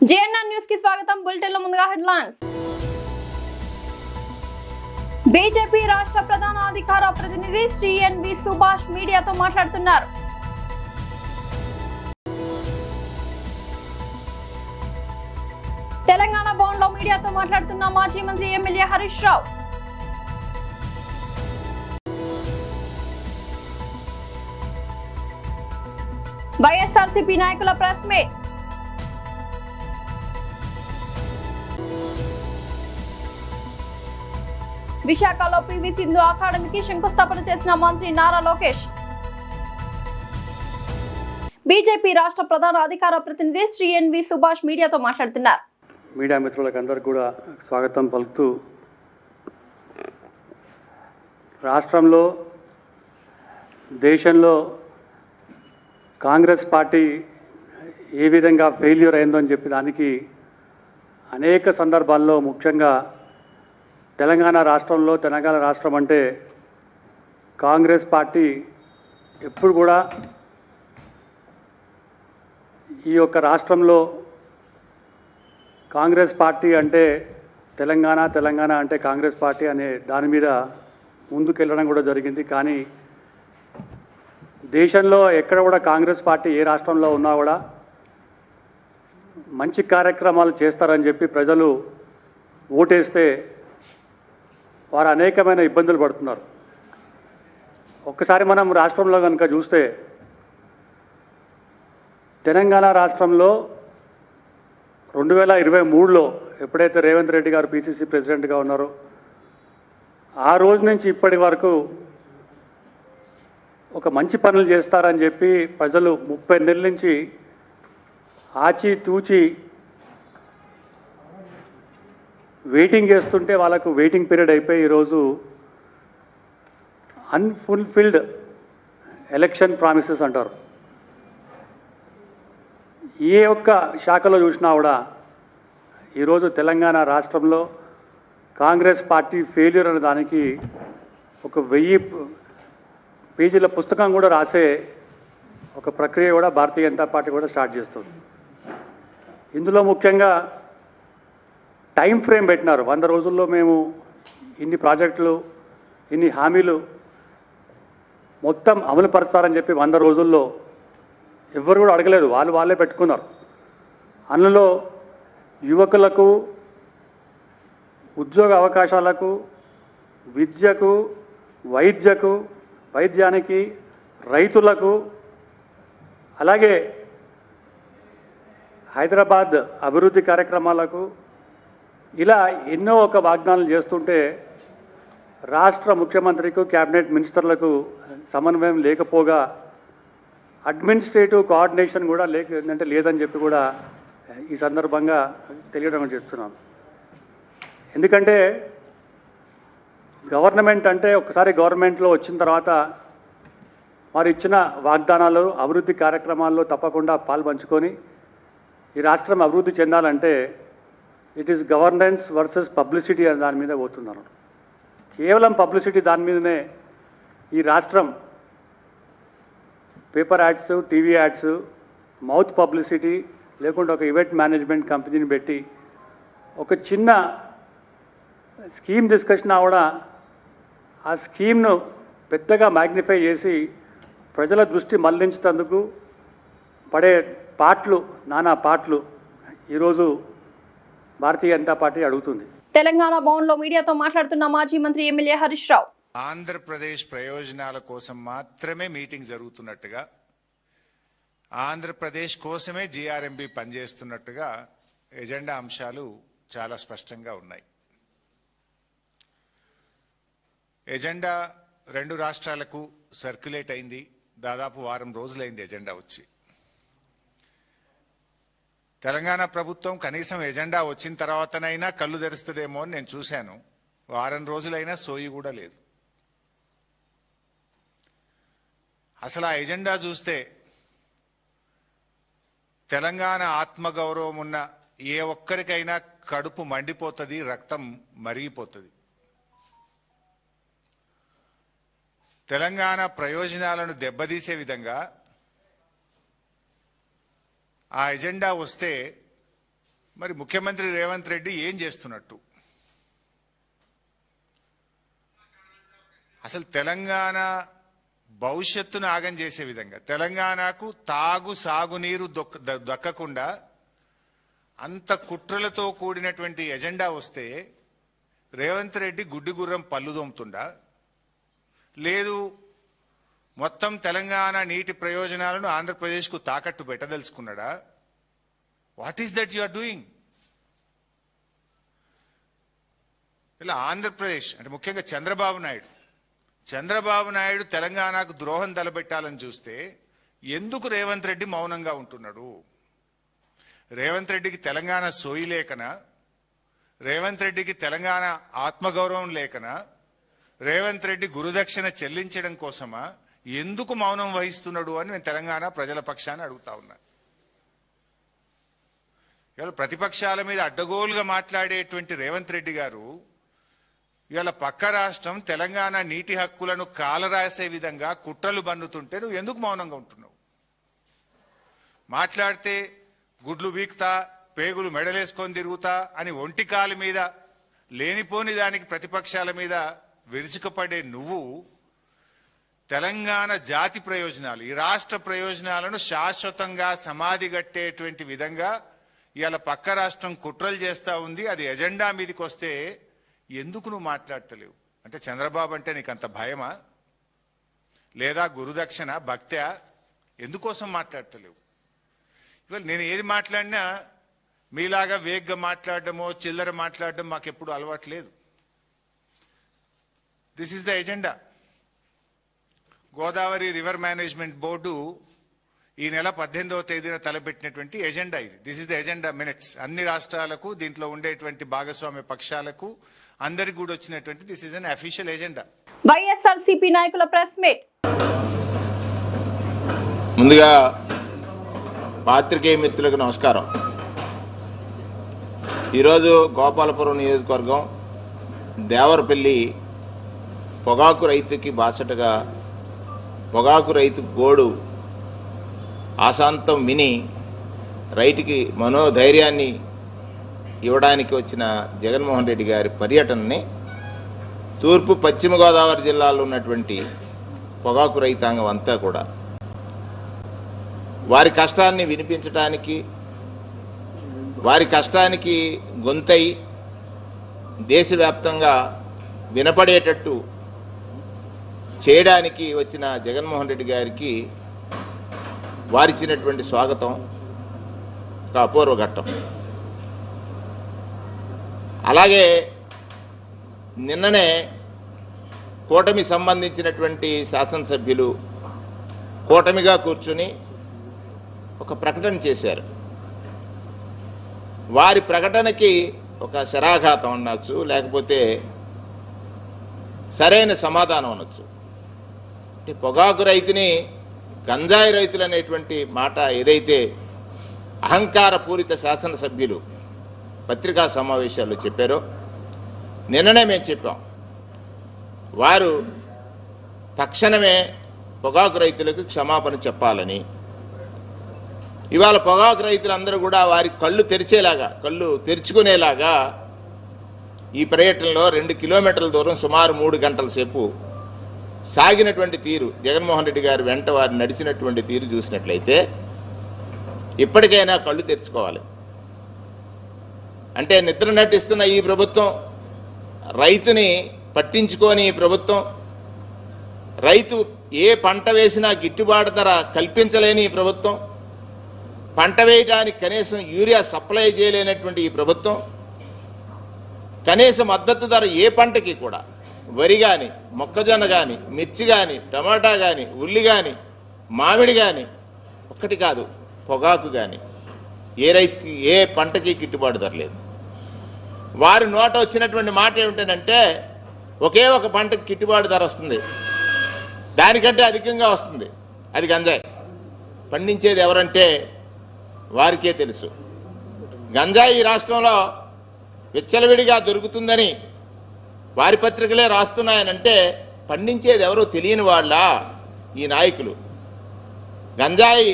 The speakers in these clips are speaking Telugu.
జేఎన్ఎన్ న్యూస్ కి స్వాగతం. బులెటిన్ లో ముందుగా హెడ్లైన్స్. బీజేపీ రాష్ట్ర ప్రధాన అధికార ప్రతినిధి శ్రీ ఎన్వి సుభాష్ మీడియాతో మాట్లాడుతున్నారు. తెలంగాణ భవన్ లో మీడియాతో మాట్లాడుతున్న మాజీ మంత్రి ఎమ్మెల్యే హరీష్ రావు. వైఎస్ఆర్సీపీ నాయకుల ప్రెస్ మీట్. విశాఖలో పివి సింధు అకాడమీకి శంకుస్థాపన చేసిన మంత్రి నారా లోకేష్. బీజేపీ రాష్ట్ర ప్రధాన అధికార ప్రతినిధి శ్రీ ఎన్వి సుభాష్ మీడియాతో మాట్లాడుతున్నారు. మీడియా మిత్రులకు అందరికీ కూడా స్వాగతం పలుకుతూ, రాష్ట్రంలో దేశంలో కాంగ్రెస్ పార్టీ ఏ విధంగా ఫెయిల్యూర్ అయిందో అని చెప్పి దానికి అనేక సందర్భాల్లో, ముఖ్యంగా తెలంగాణ రాష్ట్రం అంటే కాంగ్రెస్ పార్టీ ఎప్పుడు కూడా ఈ యొక్క రాష్ట్రంలో కాంగ్రెస్ పార్టీ అంటే తెలంగాణ అంటే కాంగ్రెస్ పార్టీ అనే దాని మీద ముందుకెళ్ళడం కూడా జరిగింది. కానీ దేశంలో ఎక్కడ కూడా కాంగ్రెస్ పార్టీ ఏ రాష్ట్రంలో ఉన్నా కూడా మంచి కార్యక్రమాలు చేస్తారని చెప్పి ప్రజలు ఓటేస్తే వారు అనేకమైన ఇబ్బందులు పడుతున్నారు. ఒక్కసారి మనం రాష్ట్రంలో కనుక చూస్తే, తెలంగాణ రాష్ట్రంలో 2023లో ఎప్పుడైతే రేవంత్ రెడ్డి గారు పిసిసి ప్రెసిడెంట్గా ఉన్నారో ఆ రోజు నుంచి ఇప్పటి వరకు ఒక మంచి పనులు చేస్తారని చెప్పి ప్రజలు 30 నెలల నుంచి ఆచితూచి వెయిటింగ్ చేస్తుంటే వాళ్ళకు వెయిటింగ్ పీరియడ్ అయిపోయి ఈరోజు అన్ఫుల్ఫిల్డ్ ఎలక్షన్ ప్రామిసెస్ అంటారు. ఏ ఒక్క శాఖలో చూసినా కూడా ఈరోజు తెలంగాణ రాష్ట్రంలో కాంగ్రెస్ పార్టీ ఫెయిల్యూర్ అనే దానికి ఒక 1000 పేజీల పుస్తకం కూడా రాసే ఒక ప్రక్రియ కూడా భారతీయ జనతా పార్టీ కూడా స్టార్ట్ చేస్తుంది. ఇందులో ముఖ్యంగా టైం ఫ్రేమ్ పెట్టినారు. 100 రోజుల్లో మేము ఇన్ని ప్రాజెక్టులు, ఇన్ని హామీలు మొత్తం అమలు పరుస్తారని చెప్పి 100 రోజుల్లో ఎవ్వరు కూడా అడగలేదు, వాళ్ళే పెట్టుకున్నారు. అందులో యువకులకు ఉద్యోగ అవకాశాలకు, విద్యకు, వైద్యానికి, రైతులకు, అలాగే హైదరాబాద్ అభివృద్ధి కార్యక్రమాలకు, ఇలా ఎన్నో ఒక వాగ్దానాలు చేస్తుంటే రాష్ట్ర ముఖ్యమంత్రికి, క్యాబినెట్ మినిస్టర్లకు సమన్వయం లేకపోగా అడ్మినిస్ట్రేటివ్ కోఆర్డినేషన్ కూడా లేదని చెప్పి కూడా ఈ సందర్భంగా తెలియడం చేస్తున్నాను. ఎందుకంటే గవర్నమెంట్ అంటే ఒకసారి గవర్నమెంట్లో వచ్చిన తర్వాత వారు ఇచ్చిన వాగ్దానాలు, అభివృద్ధి కార్యక్రమాల్లో తప్పకుండా పాల్పంచుకొని ఈ రాష్ట్రం అభివృద్ధి చెందాలంటే it is governance versus publicity అనే దాని మీద పోతున్నారు. కేవలం పబ్లిసిటీ దాని మీదనే ఈ రాష్ట్రం paper ads, TV ads, mouth publicity, లేకుంటే ఒక ఈవెంట్ మేనేజ్మెంట్ కంపెనీని పెట్టి ఒక చిన్న స్కీమ్ డిస్కషన్ కూడా ఆ స్కీమ్ను పెద్దగా మ్యాగ్నిఫై చేసి ప్రజల దృష్టి మళ్లించేందుకు పడే నానా పాటలు ఈరోజు భారతీయ జనతా పార్టీ అడుగుతుంది. తెలంగాణ భవన్ లో మీడియాతో మాట్లాడుతున్న మాజీ మంత్రి ఎమ్మెల్యే హరీష్ రావు. ఆంధ్రప్రదేశ్ ప్రయోజనాల కోసం మాత్రమే మీటింగ్ జరుగుతున్నట్టుగా, ఆంధ్రప్రదేశ్ కోసమే జీఆర్ఎంబీ పనిచేస్తున్నట్టుగా ఎజెండా అంశాలు చాలా స్పష్టంగా ఉన్నాయి. ఎజెండా 2 రాష్ట్రాలకు సర్క్యులేట్ అయింది. దాదాపు వారం రోజులైంది ఎజెండా వచ్చి. తెలంగాణ ప్రభుత్వం కనీసం ఎజెండా వచ్చిన తర్వాతనైనా కళ్ళు తెరుస్తుందేమో అని నేను చూశాను. వారం రోజులైనా సోయి కూడా లేదు. అసలు ఆ ఎజెండా చూస్తే తెలంగాణ ఆత్మగౌరవం ఉన్న ఏ ఒక్కరికైనా కడుపు మండిపోతుంది, రక్తం మరిగిపోతుంది. తెలంగాణ ప్రయోజనాలను దెబ్బతీసే విధంగా ఆ ఎజెండా వస్తే మరి ముఖ్యమంత్రి రేవంత్ రెడ్డి ఏం చేస్తున్నట్టు? అసలు తెలంగాణ భవిష్యత్తును ఆగం చేసే విధంగా, తెలంగాణకు సాగునీరు దక్కకుండా అంత కుట్రలతో కూడినటువంటి ఎజెండా వస్తే రేవంత్ రెడ్డి గుడ్డి గుర్రం పళ్ళు దోముతుండా, లేదు మొత్తం తెలంగాణ నీటి ప్రయోజనాలను ఆంధ్రప్రదేశ్కు తాకట్టు పెట్టదలుచుకున్నాడా? What is that you are doing? ఇలా ఆంధ్రప్రదేశ్ అంటే ముఖ్యంగా చంద్రబాబు నాయుడు తెలంగాణకు ద్రోహం తలపెట్టాలని చూస్తే ఎందుకు రేవంత్ రెడ్డి మౌనంగా ఉంటున్నాడు? రేవంత్ రెడ్డికి తెలంగాణ సోయి లేకనా? రేవంత్ రెడ్డికి తెలంగాణ ఆత్మగౌరవం లేకనా? రేవంత్ రెడ్డి గురుదక్షిణ చెల్లించడం కోసమా? ఎందుకు మౌనం వహిస్తున్నాడు అని నేను తెలంగాణ ప్రజల పక్షాన్ని అడుగుతా ఉన్నా. ఇవాళ ప్రతిపక్షాల మీద అడ్డగోలుగా మాట్లాడేటువంటి రేవంత్ రెడ్డి గారు ఇవాళ పక్క రాష్ట్రం తెలంగాణ నీటి హక్కులను కాలరాసే విధంగా కుట్రలు బన్నుతుంటే నువ్వు ఎందుకు మౌనంగా ఉంటున్నావు? మాట్లాడితే గుడ్లు వీక్తా, పేగులు మెడలేసుకొని తిరుగుతా అని ఒంటి కాలు మీద లేనిపోని దానికి ప్రతిపక్షాల మీద విరుచుకుపడే నువ్వు తెలంగాణ జాతి ప్రయోజనాలు, ఈ రాష్ట్ర ప్రయోజనాలను శాశ్వతంగా సమాధి కట్టేటువంటి విధంగా ఇవాళ పక్క రాష్ట్రం కుట్రలు చేస్తూ ఉంది. అది ఎజెండా మీదకి వస్తే ఎందుకు నువ్వు మాట్లాడతలేవు? అంటే చంద్రబాబు అంటే నీకు అంత భయమా, లేదా గురుదక్షిణ భక్త్యా? ఎందుకోసం మాట్లాడతలేవు? ఇవాళ నేను ఏది మాట్లాడినా మీలాగా వేగ్గా మాట్లాడడమో చిల్లర మాట్లాడడం మాకెప్పుడు అలవాటు లేదు. This is the agenda. Godavari river management board ఈ నెల 18వ తేదీన తలపెట్టినటువంటి ఎజెండా ఇది. This is the agenda minutes. అన్ని రాష్ట్రాలకు, దీంట్లో ఉండేటువంటి భాగస్వామ్య పక్షాలకు అందరికి కూడా వచ్చినటువంటి this is an official agenda. YSRCP నాయకుల ప్రెస్ మీట్. ముందుగా పాత్రికేయ మిత్రులకు నమస్కారం. ఈరోజు గోపాలపురం నియోజకవర్గం దేవరపల్లి పొగాకు రైతుకి బాసటగా పొగాకు రైతు గోడు ఆశాంతం విని రైతుకి మనోధైర్యాన్ని ఇవ్వడానికి వచ్చిన జగన్మోహన్ రెడ్డి గారి పర్యటనని తూర్పు పశ్చిమ గోదావరి జిల్లాలో ఉన్నటువంటి పొగాకు రైతాంగం అంతా కూడా వారి కష్టాన్ని వినిపించడానికి, వారి కష్టానికి గొంతై దేశవ్యాప్తంగా వినపడేటట్టు చేయడానికి వచ్చిన జగన్మోహన్ రెడ్డి గారికి వారిచ్చినటువంటి స్వాగతం ఒక అపూర్వ ఘట్టం. అలాగే నిన్ననే కూటమి సంబంధించినటువంటి శాసనసభ్యులు కూటమిగా కూర్చుని ఒక ప్రకటన చేశారు. వారి ప్రకటనకి ఒక శరాఘాతం అనొచ్చు, లేకపోతే సరైన సమాధానం అనొచ్చు. అంటే పొగాకు రైతుని గంజాయి రైతులు అనేటువంటి మాట ఏదైతే అహంకారపూరిత శాసనసభ్యులు పత్రికా సమావేశాల్లో చెప్పారో నిన్ననే మేము చెప్పాం. వారు తక్షణమే పొగాకు రైతులకు క్షమాపణ చెప్పాలని. ఇవాళ పొగాకు రైతులందరూ కూడా వారి కళ్ళు తెరుచుకునేలాగా ఈ పర్యటనలో 2 కిలోమీటర్ల దూరం సుమారు 3 గంటల సేపు సాగినటువంటి తీరు, జగన్మోహన్ రెడ్డి గారి వెంట వారు నడిచినటువంటి తీరు చూసినట్లయితే ఇప్పటికైనా కళ్ళు తెరుచుకోవాలి. అంటే నిద్ర నటిస్తున్న ఈ ప్రభుత్వం, రైతుని పట్టించుకొని ఈ ప్రభుత్వం, రైతు ఏ పంట వేసినా గిట్టుబాటు ధర కల్పించలేని ఈ ప్రభుత్వం, పంట వేయడానికి కనీసం యూరియా సప్లై చేయలేనటువంటి ఈ ప్రభుత్వం, కనీస మద్దతు ధర ఏ పంటకి కూడా, వరి కానీ, మొక్కజొన్న కానీ, మిర్చి కానీ, టమాటా కానీ, ఉల్లి కానీ, మామిడి కానీ, ఒక్కటి కాదు పొగాకు కానీ ఏ రైతుకి ఏ పంటకి గిట్టుబాటు ధర లేదు. వారి నోట వచ్చినటువంటి మాట ఏమిటంటే ఒకే ఒక పంటకి గిట్టుబాటు ధర వస్తుంది, దానికంటే అధికంగా వస్తుంది, అది గంజాయి. పండించేది ఎవరంటే వారికే తెలుసు. గంజాయి ఈ రాష్ట్రంలో విచ్చలవిడిగా దొరుకుతుందని వారి పత్రికలే రాస్తున్నాయనంటే పండించేది ఎవరో తెలియని వాళ్ళ ఈ నాయకులు. గంజాయి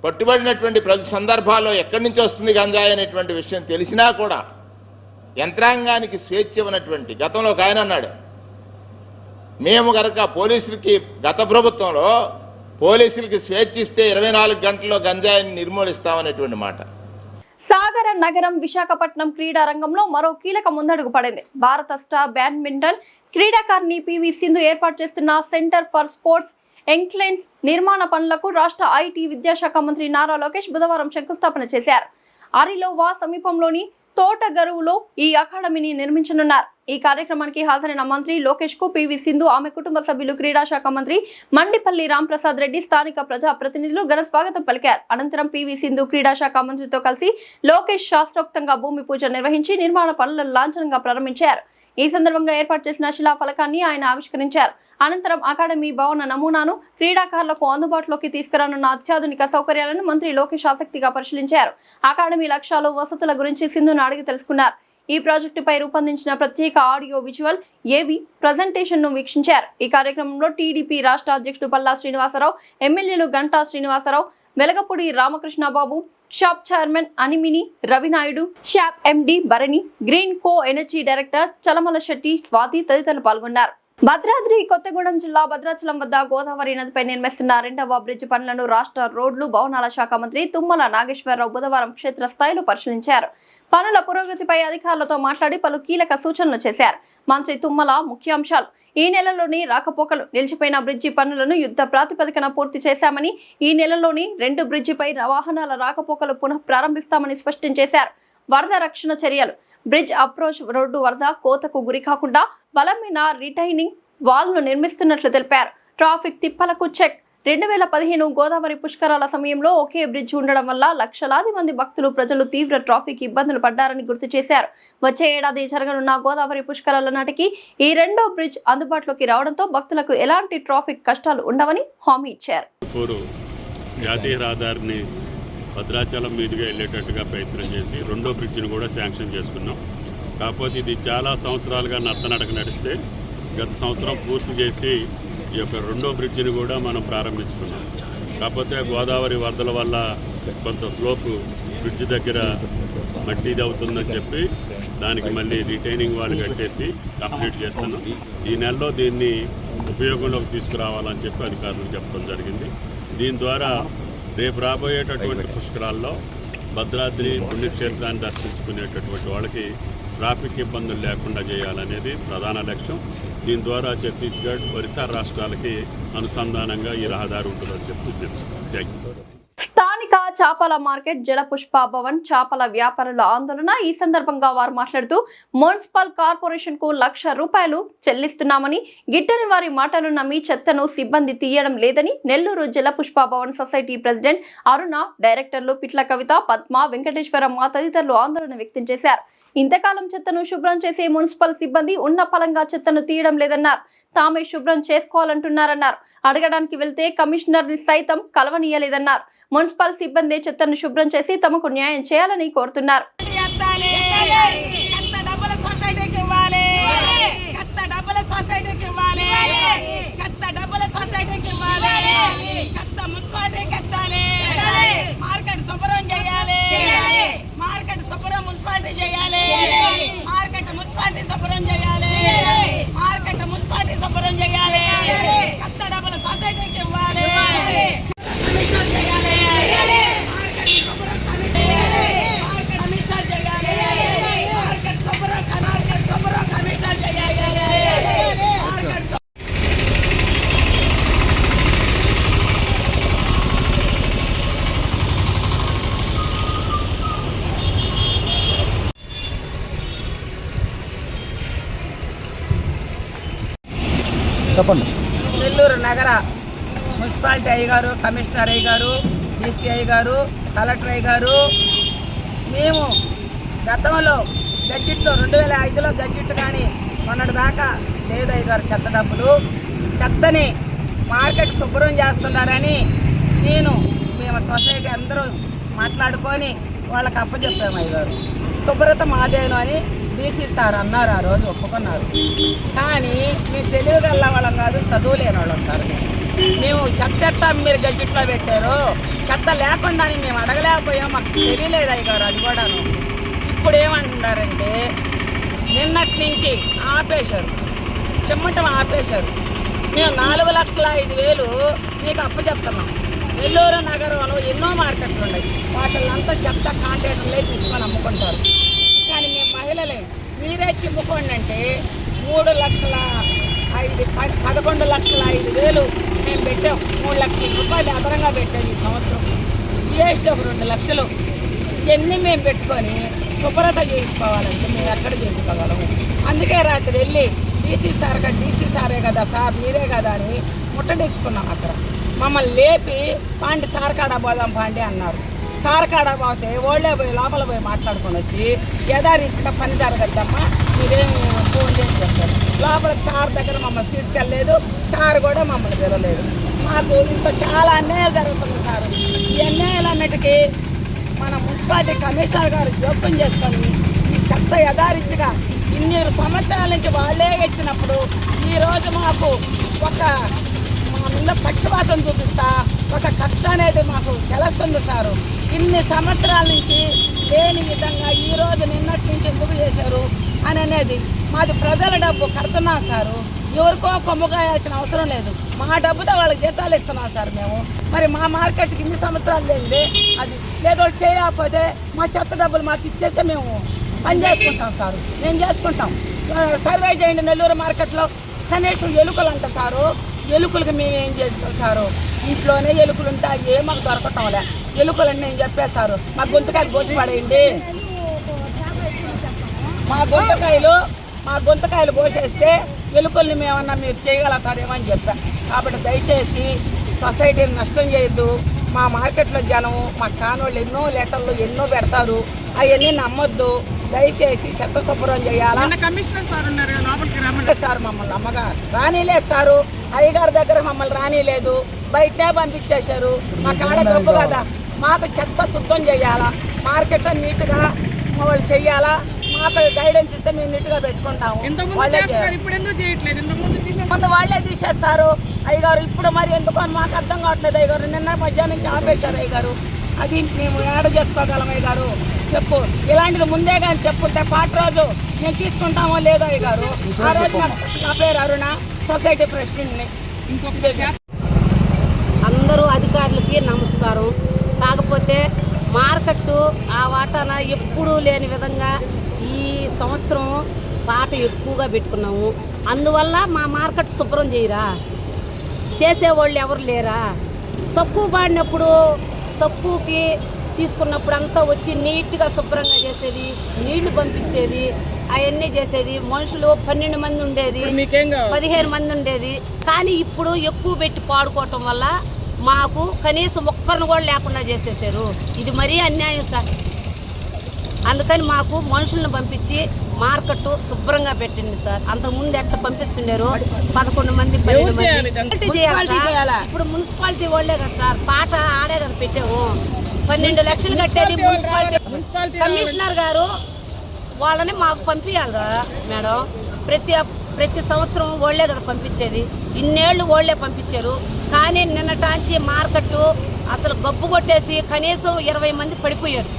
పట్టుబడినటువంటి ప్రతి సందర్భాల్లో ఎక్కడి నుంచి వస్తుంది గంజాయి అనేటువంటి విషయం తెలిసినా కూడా యంత్రాంగానికి స్వేచ్ఛ ఇవ్వనటువంటి, గతంలో ఒక ఆయన అన్నాడు, మేము కనుక పోలీసులకి గత ప్రభుత్వంలో పోలీసులకి స్వేచ్ఛ ఇస్తే 24 గంటల్లో గంజాయిని నిర్మూలిస్తామనేటువంటి మాట. సాగర నగరం విశాఖపట్నం క్రీడా రంగంలో మరో కీలక ముందడుగు పడింది. భారత స్టార్ బ్యాడ్మింటన్ క్రీడాకారిణి పివి సింధు ఏర్పాటు చేస్తున్న సెంటర్ ఫర్ స్పోర్ట్స్ ఎక్సలెన్స్ నిర్మాణ పనులకు రాష్ట్ర ఐటీ విద్యాశాఖ మంత్రి నారా లోకేష్ బుధవారం శంకుస్థాపన చేశారు. అరిలోవా సమీపంలోని తోటగరువులో ఈ అకాడమీని నిర్మించనున్నారు. ఈ కార్యక్రమానికి హాజరైన మంత్రి లోకేష్ కు పివి సింధు, ఆమె కుటుంబ సభ్యులు, క్రీడా శాఖ మంత్రి మండిపల్లి రాంప్రసాద్ రెడ్డి, స్థానిక ప్రజా ప్రతినిధులు ఘన స్వాగతం పలికారు. అనంతరం పివి సింధు క్రీడా శాఖ మంత్రితో కలిసి లోకేష్ శాస్త్రోక్తంగా భూమి పూజ నిర్వహించి నిర్మాణ పనులను లాంఛనంగా ప్రారంభించారు. ఈ సందర్భంగా ఏర్పాటు చేసిన శిలా ఫలకాన్ని ఆయన ఆవిష్కరించారు. అనంతరం అకాడమీ భవన నమూనాను క్రీడాకారులకు అందుబాటులోకి తీసుకురానున్న అత్యాధునిక సౌకర్యాలను మంత్రి లోకేష్ ఆసక్తిగా పరిశీలించారు. అకాడమీ లక్ష్యాలు, వసతుల గురించి సింధును అడిగి తెలుసుకున్నారు. ఈ ప్రాజెక్టుపై రూపొందించిన ప్రత్యేక ఆడియో విజువల్ ఏవి ప్రజెంటేషన్ ను వీక్షించారు. ఈ కార్యక్రమంలో టీడీపీ రాష్ట్ర అధ్యక్షుడు పల్లా శ్రీనివాసరావు, ఎమ్మెల్యేలు Ganta Srinivasa Rao, Velagapudi Ramakrishna Babu, SAAP chairman Animini Ravi Naidu, SAAP MD Bharani, green co energy director Chalamalasetty, Swathi తదితరులు పాల్గొన్నారు. భద్రాద్రి కొత్తగూడెం జిల్లా భద్రాచలం వద్ద గోదావరి నదిపై నిర్మిస్తున్న 2వ బ్రిడ్జ్ పనులను రాష్ట్ర రోడ్లు భవనాల శాఖ మంత్రి తుమ్మల నాగేశ్వరరావు బుధవారం క్షేత్రస్థాయిలో పరిశీలించారు. పనుల పురోగతిపై అధికారులతో మాట్లాడి పలు కీలక సూచనలు చేశారు. మంత్రి తుమ్మల ముఖ్యాంశాలు: ఈ నెలలోని రాకపోకలు, నిలిచిపోయిన బ్రిడ్జి పనులను యుద్ధ ప్రాతిపదికన పూర్తి చేశామని, ఈ నెలలోని 2 బ్రిడ్జిపై వాహనాల రాకపోకలు పునః ప్రారంభిస్తామని స్పష్టం చేశారు. వరద రక్షణ చర్యలు: బ్రిడ్జ్ అప్రోచ్ రోడ్డు వరద కోతకు గురి కాకుండా బలమైన రిటైనింగ్ వాల్ ను నిర్మిస్తున్నట్లు తెలిపారు. ట్రాఫిక్ తిప్పలకు చెక్: 2015 గోదావరి పుష్కరాల సమయంలో ఒకే బ్రిడ్జ్ ఉండడం వల్ల లక్షలాది మంది భక్తులు, ప్రజలు తీవ్ర ట్రాఫిక్ ఇబ్బందులు పడ్డారని గుర్తు చేశారు. వచ్చే ఏడాది జరగనున్న గోదావరి పుష్కరాల నాటికి ఈ 2వ బ్రిడ్జ్ అందుబాటులోకి రావడంతో భక్తులకు ఎలాంటి ట్రాఫిక్ కష్టాలు ఉండవని హామీ ఇచ్చారు. జాతీయ రహదారిని భద్రాచలం మీదుగా వెళ్ళేటట్టుగా ప్రయత్నం చేసి 2వ బ్రిడ్జిని కూడా శాంక్షన్ చేసుకున్నాం. కాకపోతే ఇది చాలా సంవత్సరాలుగా నత్తనడక నడిస్తే గత సంవత్సరం పూర్తి చేసి ఈ యొక్క 2వ బ్రిడ్జిని కూడా మనం ప్రారంభించుకున్నాం. కాకపోతే గోదావరి వరదల వల్ల కొంత స్లోపు బ్రిడ్జ్ దగ్గర మట్టిది అవుతుందని చెప్పి దానికి మళ్ళీ రిటైనింగ్ వాళ్ళు కట్టేసి కంప్లీట్ చేస్తున్నాం. ఈ నెలలో దీన్ని ఉపయోగంలోకి తీసుకురావాలని చెప్పి అధికారులకు చెప్పడం జరిగింది. దీని ద్వారా రేపు రాబోయేటటువంటి పుష్కరాల్లో భద్రాద్రి పుణ్యక్షేత్రాన్ని దర్శించుకునేటటువంటి వాళ్ళకి ట్రాఫిక్ ఇబ్బందులు లేకుండా చేయాలనేది ప్రధాన లక్ష్యం. దీని ద్వారా ఛత్తీస్గఢ్, ఒరిస్సా రాష్ట్రాలకి అనుసంధానంగా ఈ రహదారి ఉంటుందని చెప్పి థ్యాంక్ యూ. స్థానిక చేపల మార్కెట్ జలపుష్ప భవన్ చేపల వ్యాపారుల ఆందోళన. ఈ సందర్భంగా వారు మాట్లాడుతూ మున్సిపల్ కార్పొరేషన్ కు ₹1,00,000 చెల్లిస్తున్నామని, గిట్టని వారి మాటలు నమ్మి చెత్తను సిబ్బంది తీయడం లేదని నెల్లూరు జలపుష్ప భవన్ సొసైటీ ప్రెసిడెంట్ అరుణ, డైరెక్టర్లు పిట్ల కవిత, పద్మ, వెంకటేశ్వరమ్మ తదితరులు ఆందోళన వ్యక్తం చేశారు. ఇంతకాలం చెత్తను శుభ్రం చేసే మున్సిపల్ సిబ్బంది ఉన్న ఫలంగా చెత్తను తీయడం లేదన్నారు. తామే శుభ్రం చేసుకోవాలంటున్నారన్నారు. అడగడానికి వెళ్తే కమిషనర్ ని సైతం కలవనీయలేదన్నారు. మున్సిపల్ సిబ్బంది చెత్తను శుభ్రం చేసి తమకు న్యాయం చేయాలని కోరుతున్నారు. నెల్లూరు నగర మున్సిపాలిటీ అయ్యగారు, కమిషనర్ అయ్యగారు, DCI గారు, కలెక్టర్ అయ్యగారు, మేము గతంలో గడ్జిట్లో 2005లో గడ్జిట్ కానీ మొన్నటి దాకా లేదు అయ్యగారు చెత్త డబ్బులు, చెత్తని మార్కెట్ శుభ్రం చేస్తున్నారని మేము సొసైటీ అందరూ మాట్లాడుకొని వాళ్ళకి అప్పచెప్పాము అయ్యగారు. శుభ్రత మాదేను అని DC సార్ అన్నారు, ఆ రోజు ఒప్పుకున్నారు. కానీ మేము తెలివిగల వాళ్ళం కాదు, చదువు లేని వాళ్ళం సార్. మేము చెత్త మీరు గడ్జిట్లో పెట్టారు, చెత్త లేకుండానే మేము అడగలేకపోయాం, మాకు తెలియలేదు అయ్యగారు అది కూడాను. ఇప్పుడు ఏమంటున్నారంటే నిన్నటి నుంచి ఆపేశారు, చిమ్మటం ఆపేశారు. మేము 4,05,000 మీకు అప్పచెప్తున్నాం. నెల్లూరు నగరంలో ఎన్నో మార్కెట్లు ఉన్నాయి, వాటిల్లంతా చెత్త కాంట్రాక్టర్లే తీసుకొని అమ్ముకుంటారు. కానీ మేము మహిళలే మీరే చిమ్ముకోండి అంటే 11,05,000 మేము పెట్టాం. 3 లక్షల రూపాయలు అదనంగా పెట్టాం ఈ సంవత్సరం. జిఎస్టీ ఒక 2 లక్షలు. ఇవన్నీ మేము పెట్టుకొని శుభ్రత చేయించుకోవాలంటే మేము ఎక్కడ చేయించుకోగలము. అందుకే రాత్రి వెళ్ళి డీసీ సారే కదా సార్, మీరే కదా అని ముట్టడించుకున్నాం. అక్కడ మమ్మల్ని లేపి పాండి సార్ కాడ పోదాం పాండి అన్నారు. సార్ కాడ పోతే ఓళ్ళే పోయి లోపల పోయి మాట్లాడుకొని వచ్చి యథారీతిగా పని జరగద్దమ్మా, మీరేమి ఫోన్ చేసి చెప్పారు. లోపలికి సార్ దగ్గర మమ్మల్ని తీసుకెళ్ళలేదు, సార్ కూడా మమ్మల్ని పిలవలేదు. మాకు ఇంత చాలా అన్యాయాలు జరుగుతుంది సార్. ఈ అన్యాయాలన్నిటికీ మన మున్సిపాలిటీ కమిషనర్ గారు జోక్యం చేసుకొని ఈ చెత్త యథారీతిగా ఇన్ని సంవత్సరాల నుంచి వాళ్ళే ఎత్తినప్పుడు ఈరోజు మాకు మా మీద పక్షపాతం చూపిస్తా ఒక కక్ష అనేది మాకు తెలుస్తుంది సారు. ఇన్ని సంవత్సరాల నుంచి లేని విధంగా ఈరోజు నిన్నటి నుంచి ఎందుకు చేశారు అని అనేది మాది ప్రజల డబ్బు కడుతున్నాం సారు. ఎవరికో కొమ్ముగాయాల్సిన అవసరం లేదు, మా డబ్బుతో వాళ్ళకి జీతాలు ఇస్తున్నాం సార్ మేము. మరి మా మార్కెట్కి ఇన్ని సంవత్సరాలు లేనిదే అది లేదో చేయకపోతే మా చెత్త డబ్బులు మాకు ఇచ్చేస్తే మేము పని చేసుకుంటాం సారు. మేము చేసుకుంటాం. సర్వే చేయండి నెల్లూరు మార్కెట్లో కనీసం ఎలుకలు అంట సారు. ఎలుకలకి మేము ఏం చేస్తాం సారు, ఇంట్లోనే ఎలుకలు ఉంటాయి, ఏ మాకు దొరకటంలే. ఎలుకలని నేను చెప్పేశారు, మా గొంతుకాయలు కోసి పడేయండి, మా గొంతుకాయలు కోసేస్తే ఎలుకల్ని మేమన్నా మీరు చేయగలుగుతారేమో అని చెప్పాను. కాబట్టి దయచేసి సొసైటీని నష్టం చేయొద్దు. మా మార్కెట్లో జనము మా కానోళ్ళు ఎన్నో లెటర్లు ఎన్నో పెడతారు, అవన్నీ నమ్మొద్దు. దయచేసి చెత్త శుభ్రం చేయాలా. కమిషనర్ సార్ ఉన్నారు, సార్ మమ్మల్ని అమ్మగా రానిలేదు సారు. అయ్యగారి దగ్గర మమ్మల్ని రానిలేదు, బయటనే పంపించేశారు. మా కాడ డబ్బు కదా, మాకు చెత్త శుద్ధం చేయాలా, మార్కెట్లో నీట్గా వాళ్ళు చెయ్యాలా. మాకు గైడెన్స్ ఇస్తే మేము నీట్గా పెట్టుకుంటాము. ముందు వాళ్ళే తీసేస్తారు అయ్యగారు. ఇప్పుడు మరి ఎందుకు అని మాకు అర్థం కావట్లేదు అయ్యగారు. నిన్న మధ్యాహ్నం నుంచి ఆపేశారు అయ్యగారు. అది మేము యాడ్ చేసుకోగలం అయ్యగారు. చెప్పు, ఇలాంటిది ముందే కానీ చెప్పుంటే పాట రోజు మేము తీసుకుంటామో లేదో అయ్యగారు. ఆ రోజు నా పేరు అరుణ, సొసైటీ ప్రెసిడెంట్ని. అందరూ అధికారులకి నమస్కారం. కాకపోతే మార్కెట్టు ఆ వాటాన ఎప్పుడూ లేని విధంగా ఈ సంవత్సరం పాట ఎక్కువగా పెట్టుకున్నాము. అందువల్ల మా మార్కెట్ శుభ్రం చేయరా, చేసేవాళ్ళు ఎవరు లేరా. తక్కువ పాడినప్పుడు తక్కువకి తీసుకున్నప్పుడు అంతా వచ్చి నీట్గా శుభ్రంగా చేసేది, నీళ్లు పంపించేది, అవన్నీ చేసేది. మనుషులు 12 మంది ఉండేది, 15 మంది ఉండేది. కానీ ఇప్పుడు ఎక్కువ పెట్టి పాడుకోవటం వల్ల మాకు కనీసం ఒక్కరిని కూడా లేకుండా చేసేసారు. ఇది మరీ అన్యాయం సార్. అందుకని మాకు మనుషులను పంపించి మార్కెట్ శుభ్రంగా పెట్టింది సార్. అంతకుముందు ఎట్లా పంపిస్తుండారు 11 మంది 12 మంది చేయాలి. ఇప్పుడు మున్సిపాలిటీ వాళ్ళే కదా సార్, పాట ఆడే కదా పెట్టాము. 12 లక్షలు కట్టేది మున్సిపాలిటీ. కమిషనర్ గారు వాళ్ళని మాకు పంపించాలి కదా మేడం. ప్రతి సంవత్సరం వాళ్ళే కదా పంపించేది. ఇన్నేళ్ళు వాళ్ళే పంపించారు. కానీ నిన్నటాంచి మార్కెట్ అసలు గబ్బు కొట్టేసి కనీసం 20 మంది పడిపోయారు.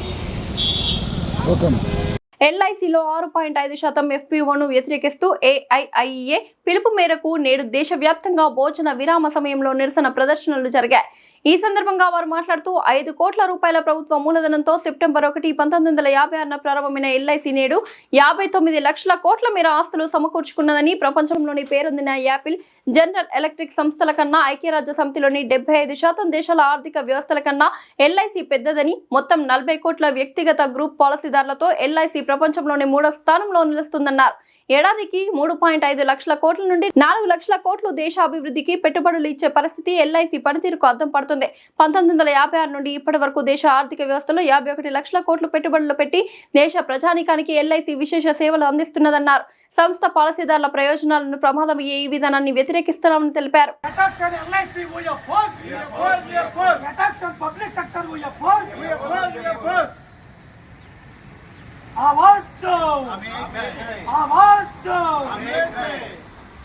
ఎల్ఐసిలో 6.5% FPOను వ్యతిరేకిస్తూ AIIA పిలుపు మేరకు నేడు దేశవ్యాప్తంగా భోజన విరామ సమయంలో నిరసన ప్రదర్శనలు జరిగాయి. ఈ సందర్భంగా వారు మాట్లాడుతూ 5 కోట్ల రూపాయల ప్రభుత్వ మూలధనంతో సెప్టెంబర్ 1, 1956న ప్రారంభమైన ఎల్ఐసి నేడు 59 లక్షల కోట్ల మేర ఆస్తులు సమకూర్చుకున్నదని, ప్రపంచంలోని పేరొందిన యాపిల్, జనరల్ ఎలక్ట్రిక్ సంస్థల కన్నా ఐక్యరాజ్య సమితిలోని 75% దేశాల ఆర్థిక వ్యవస్థల కన్నా ఎల్ఐసి పెద్దదని, మొత్తం 40 కోట్ల వ్యక్తిగత గ్రూప్ పాలసీదారులతో ఎల్ఐసి ప్రపంచంలోని 3వ స్థానంలో నిలుస్తుందన్నారు. ఏడాదికి 3.5 లక్షల కోట్ల నుండి 4 లక్షల కోట్లు దేశ అభివృద్ధికి పెట్టుబడులు ఇచ్చే పరిస్థితి ఎల్ఐసి పనితీరుకు అద్దం పడుతుంది. 1956 నుండి ఇప్పటి వరకు దేశ ఆర్థిక వ్యవస్థలో 51 లక్షల కోట్లు పెట్టుబడులు పెట్టి దేశ ప్రజానీకానికి ఎల్ఐసి విశేష సేవలు అందిస్తున్నదన్నారు. సంస్థ పాలసీదారుల ప్రయోజనాలను ప్రమాదం అయ్యే ఈ విధానాన్ని వ్యతిరేకిస్తున్నామని తెలిపారు.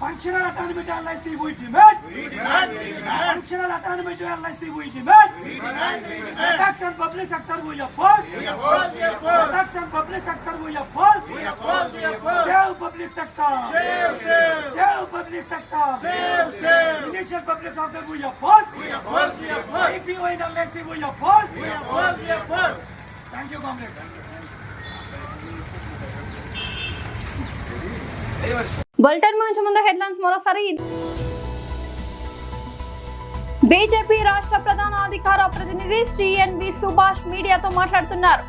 Functional autonomy to LIC we demand. Functional autonomy to LIC we demand. Attacks on public sector we oppose. Attacks on public sector we oppose. Save public sector. Save public sector. Initial public sector we oppose. IPO and LIC we oppose. Thank you, comrades. Bulletin ముంచే ముందు హెడ్లైన్స్ మరోసారి. బీజేపీ రాష్ట్ర ప్రధాన అధికార ప్రతినిధి శ్రీ ఎన్వి సుభాష్ మీడియాతో మాట్లాడుతున్నారు.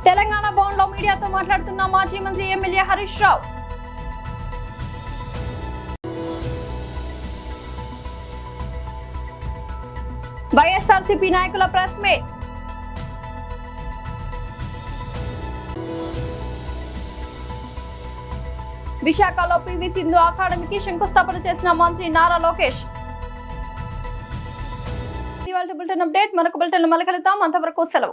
తెలంగాణ భవన్ లో మీడియాతో మాట్లాడుతున్న మాజీ మంత్రి ఎమ్మెల్యే హరీష్ రావు. వైఎస్ఆర్సీపీ నాయకుల ప్రెస్ మీట్. విశాఖలో పివి సింధు అకాడమీకి శంకుస్థాపన చేసిన మంత్రి నారా లోకేష్. ఇవాళ బులెటిన్ అప్డేట్. మరొక బులెటిన్ మళ్ళీ కలుద్దాం. అంతవరకు సెలవు.